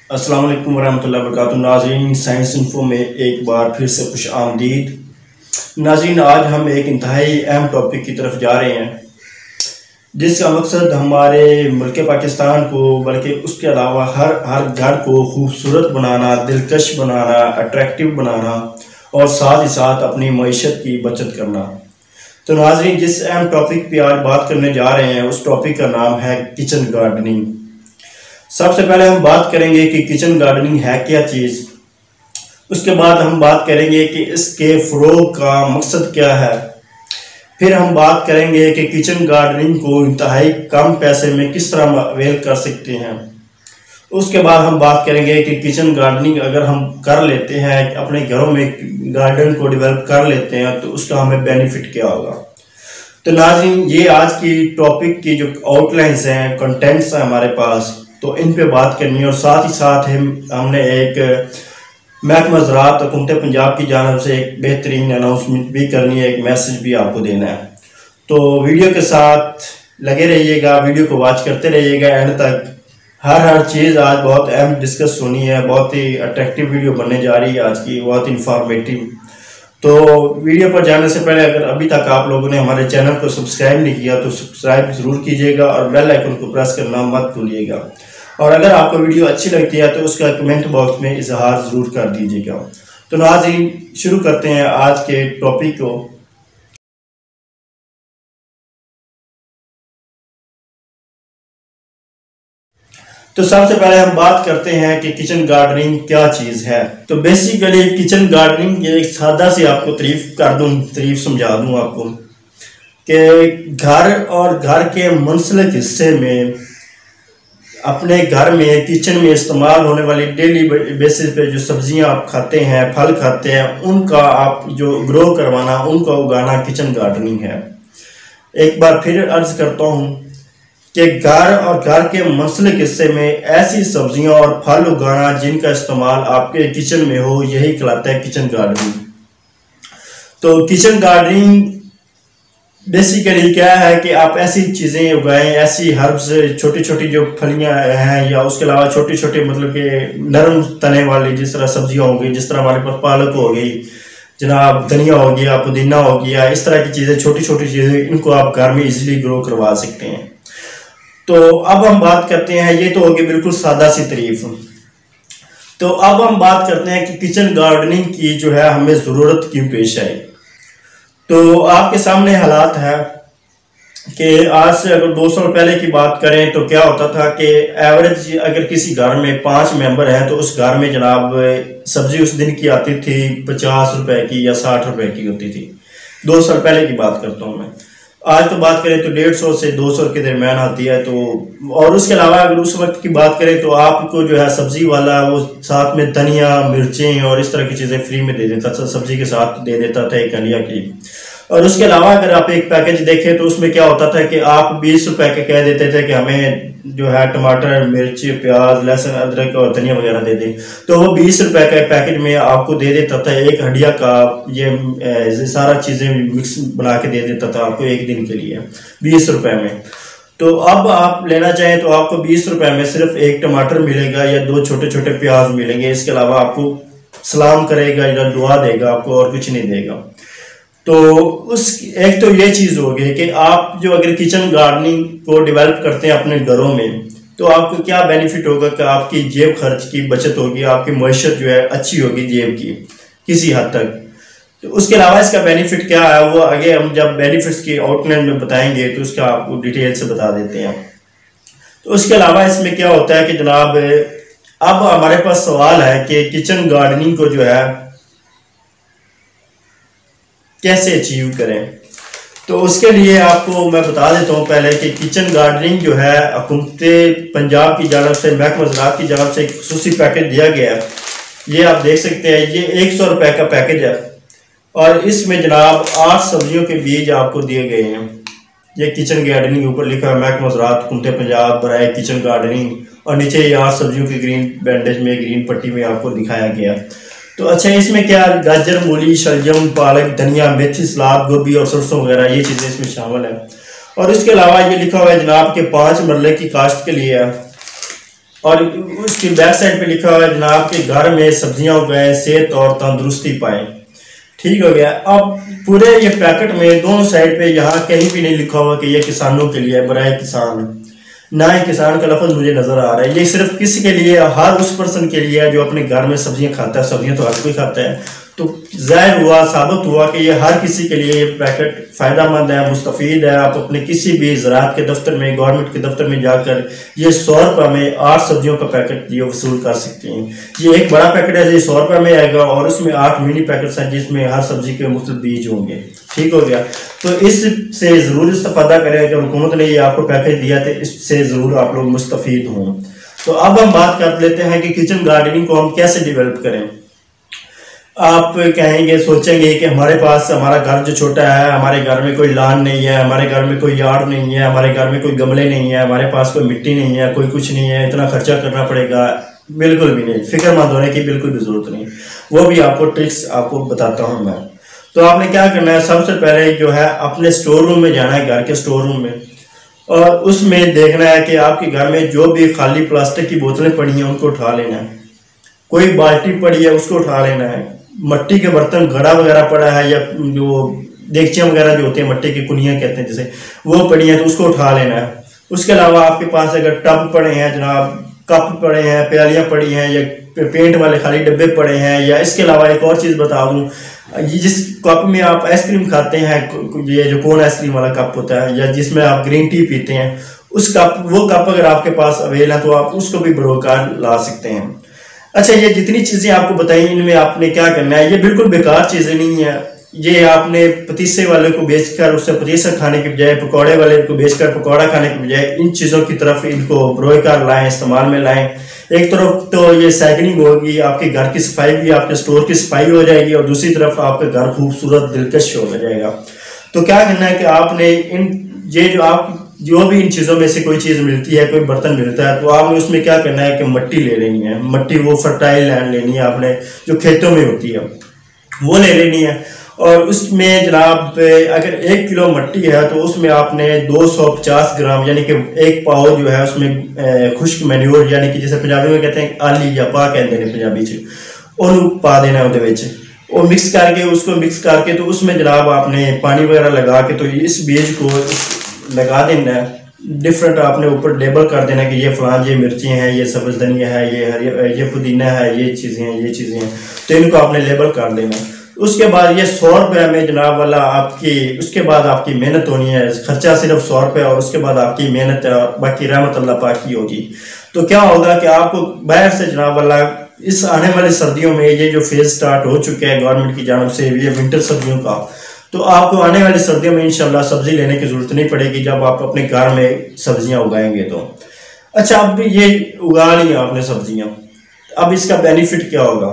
अस्सलाम वालेकुम वरहमतुल्लाहि वबरकातुहू। नाज़रीन, साइंस इन्फो में एक बार फिर से खुश आमदीद। नाज़रीन, आज हम एक इंतहाई अहम टॉपिक की तरफ जा रहे हैं जिसका मकसद हमारे मुल्क पाकिस्तान को बल्कि उसके अलावा हर हर घर को खूबसूरत बनाना, दिलकश बनाना, अट्रैक्टिव बनाना और साथ ही साथ अपनी मईशत की बचत करना। तो नाज़रीन, जिस अहम टॉपिक पे आज बात करने जा रहे हैं उस टॉपिक का नाम है किचन गार्डनिंग। सबसे पहले हम बात करेंगे कि किचन गार्डनिंग है क्या चीज़। उसके बाद हम बात करेंगे कि इसके फ़रोग़ का मकसद क्या है। फिर हम बात करेंगे कि किचन गार्डनिंग को इंतहाई कम पैसे में किस तरह अवेल कर सकते हैं। उसके बाद हम बात करेंगे कि किचन गार्डनिंग अगर हम कर लेते हैं, अपने घरों में गार्डन को डेवलप कर लेते हैं, तो उसका हमें बेनिफिट क्या होगा। तो नाज़रीन, ये आज की टॉपिक की जो आउटलाइंस हैं, कंटेंट्स हैं हमारे पास, तो इन पे बात करनी है। और साथ ही साथ हमने एक महकमा ज़राअत हुकूमत पंजाब की जानिब से एक बेहतरीन अनाउंसमेंट भी करनी है, एक मैसेज भी आपको देना है। तो वीडियो के साथ लगे रहिएगा, वीडियो को वॉच करते रहिएगा एंड तक। हर चीज़ आज बहुत अहम डिस्कस होनी है, बहुत ही अट्रैक्टिव वीडियो बनने जा रही है आज की, बहुत इंफॉर्मेटिव। तो वीडियो पर जाने से पहले अगर अभी तक आप लोगों ने हमारे चैनल को सब्सक्राइब नहीं किया तो सब्सक्राइब ज़रूर कीजिएगा और बेल आइकन को प्रेस करना मत भूलिएगा। और अगर आपको वीडियो अच्छी लगती है तो उसका कमेंट बॉक्स में इजहार ज़रूर कर दीजिएगा। तो नाज़रीन, शुरू करते हैं आज के टॉपिक को। तो सबसे पहले हम बात करते हैं कि किचन गार्डनिंग क्या चीज़ है। तो बेसिकली किचन गार्डनिंग एक सादा सी आपको तारीफ समझा दूं आपको कि घर और घर के मुंसलिक हिस्से में अपने घर में किचन में इस्तेमाल होने वाली डेली बेसिस पे जो सब्जियां आप खाते हैं, फल खाते हैं, उनका आप जो ग्रो करवाना, उनका उगाना किचन गार्डनिंग है। एक बार फिर अर्ज करता हूं कि घर और घर के मुंसलिक हिस्से में ऐसी सब्जियां और फल उगाना जिनका इस्तेमाल आपके किचन में हो, यही कहलाता है किचन गार्डनिंग। तो किचन गार्डनिंग बेसिकली क्या है कि आप ऐसी चीज़ें उगाएं, ऐसी हर्ब्स, छोटी छोटी जो फलियां हैं, या उसके अलावा छोटे छोटे मतलब कि नरम तने वाली जिस तरह सब्जियां हो गई, जिस तरह हमारे पास पालक हो गई जनाब, धनिया हो गया, पुदीना हो गया, इस तरह की चीज़ें, छोटी छोटी चीज़ें, इनको आप घर में इजीली ग्रो करवा सकते हैं। तो अब हम बात करते हैं, ये तो होगी बिल्कुल सादा सी तारीफ। तो अब हम बात करते हैं कि किचन गार्डनिंग की जो है हमें ज़रूरत क्यों पेश आई। तो आपके सामने हालात है कि आज से अगर 2 साल पहले की बात करें तो क्या होता था कि एवरेज अगर किसी घर में 5 मेंबर हैं तो उस घर में जनाब सब्जी उस दिन की आती थी 50 रुपए की या 60 रुपए की होती थी। 2 साल पहले की बात करता हूँ मैं। आज तो बात करें तो 150 से 200 के दरमियान आती है। तो और उसके अलावा अगर उस वक्त की बात करें तो आपको जो है सब्जी वाला वो साथ में धनिया, मिर्चें और इस तरह की चीज़ें फ्री में दे देता था, सब्जी के साथ दे देता था एक हंडिया की। और उसके अलावा अगर आप एक पैकेज देखें तो उसमें क्या होता था कि आप 20 रुपए के कह देते थे कि हमें जो है टमाटर, मिर्च, प्याज, लहसुन, अदरक और धनिया वगैरह दे दें। तो वो 20 रुपए के पैकेज में आपको दे देता था एक हंडिया का ये सारा चीज़ें मिक्स बना के दे देता था आपको एक दिन के लिए 20 रुपए में। तो अब आप लेना चाहें तो आपको 20 रुपए में सिर्फ एक टमाटर मिलेगा या 2 छोटे छोटे प्याज मिलेंगे। इसके अलावा आपको सलाम करेगा या दुआ देगा, आपको और कुछ नहीं देगा। तो उस एक तो ये चीज़ हो गई कि आप जो अगर किचन गार्डनिंग को डेवलप करते हैं अपने घरों में तो आपको क्या बेनिफिट होगा कि आपकी जेब खर्च की बचत होगी, आपकी मईशत जो है अच्छी होगी जेब की किसी हद तक। तो उसके अलावा इसका बेनिफिट क्या है वो आगे हम जब बेनिफिट्स की आउटलाइन में बताएंगे तो उसका आपको डिटेल से बता देते हैं। तो उसके अलावा इसमें क्या होता है कि जनाब अब हमारे पास सवाल है कि किचन गार्डनिंग को जो है कैसे अचीव करें। तो उसके लिए आपको मैं बता देता हूँ पहले कि किचन गार्डनिंग जो है हुकूमत पंजाब की जानिब से, महकमा ज़राअत की जानिब से एक खुसूसी पैकेज दिया गया है। ये आप देख सकते हैं, ये 100 रुपए का पैकेज है और इसमें जनाब 8 सब्जियों के बीज आपको दिए गए हैं। ये किचन गार्डनिंग ऊपर लिखा है महकमा ज़राअत हुकूमत पंजाब बराए किचन गार्डनिंग, और नीचे ये 8 सब्जियों की ग्रीन बैंडेज में, ग्रीन पट्टी में आपको दिखाया गया। तो अच्छा, इसमें क्या गाजर, मूली, शलजम, पालक, धनिया, मेथी, सलाद, गोभी और सरसों वगैरह ये चीज़ें इसमें शामिल है। और इसके अलावा ये लिखा हुआ है जनाब के 5 मरले की काश्त के लिए है। और उसकी बैक साइड पे लिखा हुआ है जनाब के घर में सब्जियां उगाएं, सेहत और तंदुरुस्ती पाएं। ठीक हो गया। अब पूरे ये पैकेट में दोनों साइड पे यहाँ कहीं भी नहीं लिखा हुआ कि ये किसानों के लिए, बराए किसान, ना ही किसान का लफ्ज मुझे नजर आ रहा है। ये सिर्फ किसी के लिए, हर उस पर्सन के लिए है जो अपने घर में सब्जियां खाता है। सब्जियां तो हर कोई खाता है, तो जाहिर हुआ, साबित हुआ कि ये हर किसी के लिए ये पैकेट फ़ायदेमंद है, मुस्तफ़ीद है। आप अपने किसी भी ज़राअत के दफ्तर में, गवर्नमेंट के दफ्तर में जाकर ये 100 रुपये में 8 सब्जियों का पैकेट ये वसूल कर सकते हैं। ये एक बड़ा पैकेट है, ये 100 रुपये में आएगा और उसमें 8 मिनी पैकेट्स हैं जिसमें हर सब्जी के मुख्तलिफ बीज होंगे। ठीक हो गया। तो इससे ज़रूर इस्तेफादा करें। अगर हुकूमत ने ये आपको पैकेज दिया तो इससे ज़रूर आप लोग मुस्तफ़ीद हों। तो अब हम बात कर लेते हैं कि किचन गार्डनिंग को हम कैसे डेवलप करें। आप कहेंगे, सोचेंगे कि हमारे पास, हमारा घर जो छोटा है, हमारे घर में कोई लान नहीं है, हमारे घर में कोई यार्ड नहीं है, हमारे घर में कोई गमले नहीं है, हमारे पास कोई मिट्टी नहीं है, कोई कुछ नहीं है, इतना खर्चा करना पड़ेगा। बिल्कुल भी नहीं, फिक्रमंद होने की बिल्कुल भी जरूरत नहीं। वो भी आपको ट्रिक्स आपको बताता हूँ मैं। तो आपने क्या करना है, सबसे पहले जो है अपने स्टोर रूम में जाना है, घर के स्टोर रूम में, और उसमें देखना है कि आपके घर में जो भी खाली प्लास्टिक की बोतलें पड़ी हैं उनको उठा लेना है। कोई बाल्टी पड़ी है उसको उठा लेना है। मट्टी के बर्तन, घड़ा वगैरह पड़ा है, या जो देगचियाँ वगैरह जो होती हैं, मट्टी की कुनियाँ कहते हैं जैसे, वो पड़ी हैं तो उसको उठा लेना है। उसके अलावा आपके पास अगर टब पड़े हैं जनाब, कप पड़े हैं, प्यालियाँ पड़ी हैं, या पेंट वाले खाली डब्बे पड़े हैं, या इसके अलावा एक और चीज़ बता दूँ, ये जिस कप में आप आइसक्रीम खाते हैं, ये जो कोन आइसक्रीम वाला कप होता है, या जिसमें आप ग्रीन टी पीते हैं, उस कप, वो कप अगर आपके पास अवेल है तो आप उसको भी बरोकार ला सकते हैं। अच्छा, ये जितनी चीज़ें आपको बताई इनमें आपने क्या करना है, ये बिल्कुल बेकार चीज़ें नहीं है। ये आपने पतीसे वाले को बेचकर उससे पतीसा खाने के बजाय, पकौड़े वाले को बेचकर पकौड़ा खाने के बजाय इन चीज़ों की तरफ इनको बरोकार लाएं, इस्तेमाल में लाएं। एक तरफ तो ये साइकिलिंग होगी, आपके घर की सफाई भी, आपके स्टोर की सफाई हो जाएगी, और दूसरी तरफ आपका घर खूबसूरत दिलकश हो जाएगा। तो क्या करना है कि आपने ये जो भी इन चीज़ों में से कोई चीज़ मिलती है, कोई बर्तन मिलता है, तो आपने उसमें क्या करना है कि मट्टी ले लेनी है। मट्टी, वो फर्टाइल लैंड लेनी है आपने, जो खेतों में होती है वो ले लेनी है। और उसमें जनाब अगर 1 किलो मट्टी है तो उसमें आपने 250 ग्राम यानी कि 1 पाव जो है उसमें खुश्क मैन्योर, यानी कि जैसे पंजाबी में कहते हैं आली या पा कहते हैं पंजाबी च, उन्होंने पा देना है उहदे विच। वो मिक्स करके, उसको मिक्स करके तो उसमें जनाब आपने पानी वगैरह लगा के तो इस बीज को लगा देना है। डिफरेंट आपने ऊपर लेबल कर देना कि ये फलान, ये मिर्ची हैं, ये सब्ज धनिया है, ये पुदीना है, ये चीज़ें हैं, ये चीज़ें हैं, तो इनको आपने लेबल कर देना। उसके बाद ये 100 रुपये में जनाब वाला आपकी, उसके बाद आपकी मेहनत होनी है, खर्चा सिर्फ 100 रुपये, और उसके बाद आपकी मेहनत, बाकी रहमत अल्लाह पाक की होगी। तो क्या होगा कि आपको बाहर से जनाब वाला इस आने वाली सर्दियों में, ये जो फेज स्टार्ट हो चुका है गवर्नमेंट की जानब से, ये विंटर सब्जियों का, तो आपको आने वाली सर्दियों में इंशाल्लाह सब्जी लेने की जरूरत नहीं पड़ेगी जब आप अपने घर में सब्जियां उगाएंगे तो। अच्छा, अब ये उगा ली आपने सब्जियां, अब इसका बेनिफिट क्या होगा?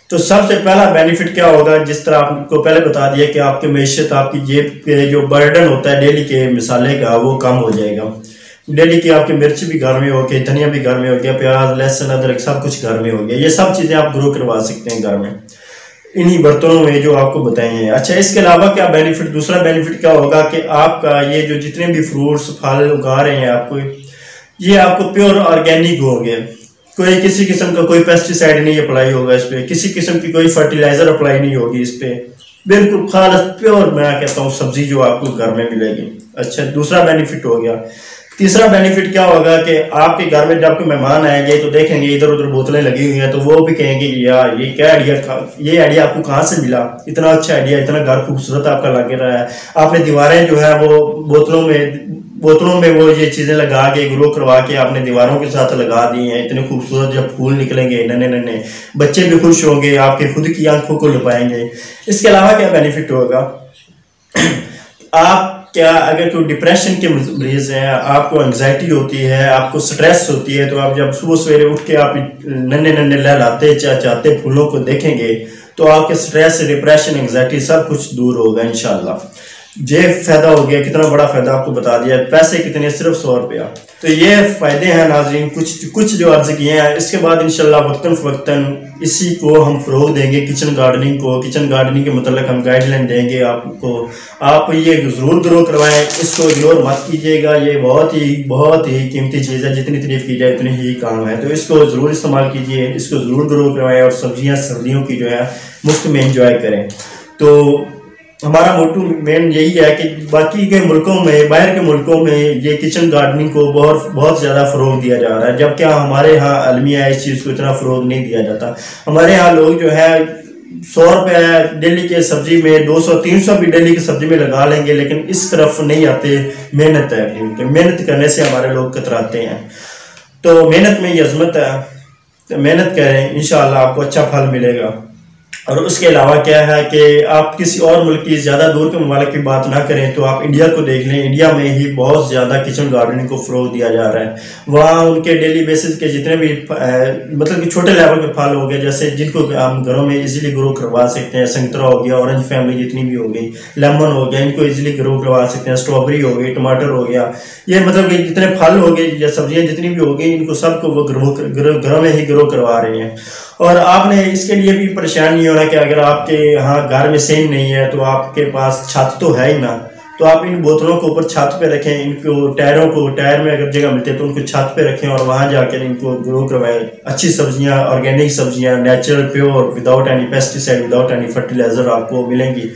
तो सबसे पहला बेनिफिट क्या होगा, जिस तरह आपको पहले बता दिया कि आपकी मैशत, आपकी जेब पे जो बर्डन होता है डेली के मिसाले का, वो कम हो जाएगा। डेली की आपकी मिर्च भी घर में हो गई, धनिया भी घर में हो गया, प्याज, लहसुन, अदरक सब कुछ घर में हो गया। ये सब चीज़ें आप ग्रो करवा सकते हैं घर में, इन्हीं बर्तनों में जो आपको बताए हैं। अच्छा, इसके अलावा क्या बेनिफिट, दूसरा बेनिफिट क्या होगा कि आपका ये जो जितने भी फ्रूट्स फल उगा रहे हैं आपको, ये आपको प्योर ऑर्गेनिक हो गए। कोई किसी किस्म का कोई पेस्टिसाइड नहीं अप्लाई होगा इस पे, किसी किस्म की कोई फर्टिलाइजर अप्लाई नहीं होगी इस पे, बिल्कुल खालिस प्योर मैं कहता हूँ सब्जी जो आपको घर में मिलेगी। अच्छा, दूसरा बेनिफिट हो गया। तीसरा बेनिफिट क्या होगा कि आपके घर में जब कोई मेहमान आएंगे तो देखेंगे इधर उधर बोतलें लगी हुई हैं, तो वो भी कहेंगे यार ये क्या आइडिया था, ये आइडिया आपको कहाँ से मिला, इतना अच्छा आइडिया, इतना घर खूबसूरत आपका लग रहा है। आपने दीवारें जो है वो बोतलों में वो ये चीज़ें लगा के, ग्रो करवा के आपने दीवारों के साथ लगा दी हैं। इतने खूबसूरत जब फूल निकलेंगे नन्हे नन्हे, बच्चे भी खुश होंगे, आपके खुद की आंखों को लुभाएंगे। इसके अलावा क्या बेनिफिट होगा, आप क्या अगर कोई डिप्रेशन के मरीज हैं, आपको एंग्जाइटी होती है, आपको स्ट्रेस होती है, तो आप जब सुबह सवेरे उठ के आप नन्हे नन्हे लहलाते चहचहाते फूलों को देखेंगे तो आपके स्ट्रेस, डिप्रेशन, एंग्जाइटी सब कुछ दूर होगा इंशाल्लाह। ये फ़ायदा हो गया, कितना बड़ा फ़ायदा आपको बता दिया। पैसे कितने, सिर्फ 100 रुपया। तो ये फ़ायदे हैं नाज़रीन, कुछ जो अर्ज़ किए हैं। इसके बाद इंशाल्लाह वक्तन फ़वक्तन इसी को हम फ़रोग़ देंगे, किचन गार्डनिंग को। किचन गार्डनिंग के मतलब हम गाइडलाइन देंगे आपको। आप ये ज़रूर ग्रो करवाएं, इसको इग्नोर मत कीजिएगा। ये बहुत ही कीमती चीज़ है, जितनी तारीफ़ की जाए उतनी ही काम है। तो इसको ज़रूर इस्तेमाल कीजिए, इसको ज़रूर ग्रो करवाएं और सब्ज़ियाँ सर्दियों की जो है मुफ्त में इंजॉय करें। तो हमारा मोटू मेन यही है कि बाकी के मुल्कों में, बाहर के मुल्कों में ये किचन गार्डनिंग को बहुत ज़्यादा फ़रोग़ दिया जा रहा है, जबकि हमारे यहाँ अलमिया इस चीज़ को इतना फ़रोग़ नहीं दिया जाता। हमारे यहाँ लोग जो है 100 रुपये डेली के सब्जी में, 200-300 भी डेली की सब्जी में लगा लेंगे, लेकिन इस तरफ नहीं आते। मेहनत है, क्योंकि मेहनत करने से हमारे लोग कतराते हैं। तो मेहनत में ये अज़मत है, तो मेहनत करें, इंशाअल्लाह आपको अच्छा फल मिलेगा। और उसके अलावा क्या है कि आप किसी और मुल्क की, ज़्यादा दूर के ममालिक की बात ना करें तो आप इंडिया को देख लें। इंडिया में ही बहुत ज़्यादा किचन गार्डनिंग को फ़रोग़ दिया जा रहा है। वहाँ उनके डेली बेसिस के जितने भी मतलब कि छोटे लेवल के फल हो गए, जैसे जिनको हम घरों में इजीली ग्रो करवा सकते हैं। संतरा हो गया, ऑरेंज फैमिली जितनी भी हो गई, लेमन हो गया, इनको इजीली ग्रो करवा सकते हैं। स्ट्रॉबेरी हो गई, टमाटर हो गया, ये मतलब कि जितने फल हो गए या सब्जियाँ जितनी भी हो गई, इनको सबको वो घरों में ही ग्रो करवा रहे हैं। और आपने इसके लिए भी परेशान नहीं होना कि अगर आपके यहाँ घर में सेम नहीं है तो आपके पास छत तो है ही ना, तो आप इन बोतलों को ऊपर छत पे रखें। इनको टायर में अगर जगह मिलती है तो उनको छत पे रखें और वहाँ जाकर इनको ग्रो करवाएं। अच्छी सब्जियाँ, ऑर्गेनिक सब्जियाँ, natural, pure, without any pesticide, without any fertiliser आपको मिलेंगी।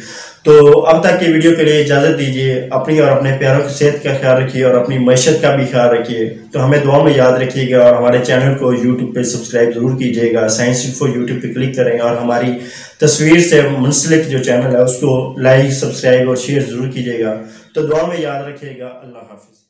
तो अब तक की वीडियो के लिए इजाज़त दीजिए। अपनी और अपने प्यारों की सेहत का ख्याल रखिए और अपनी मैशत का भी ख्याल रखिए। तो हमें दुआ में याद रखिएगा और हमारे चैनल को यूट्यूब पे सब्सक्राइब ज़रूर कीजिएगा। साइंस इन्फो यूट्यूब पे क्लिक करें और हमारी तस्वीर से मुंसलिक जो चैनल है उसको लाइक, सब्सक्राइब और शेयर ज़रूर कीजिएगा। तो दुआ में याद रखिएगा। अल्लाह हाफ़िज़।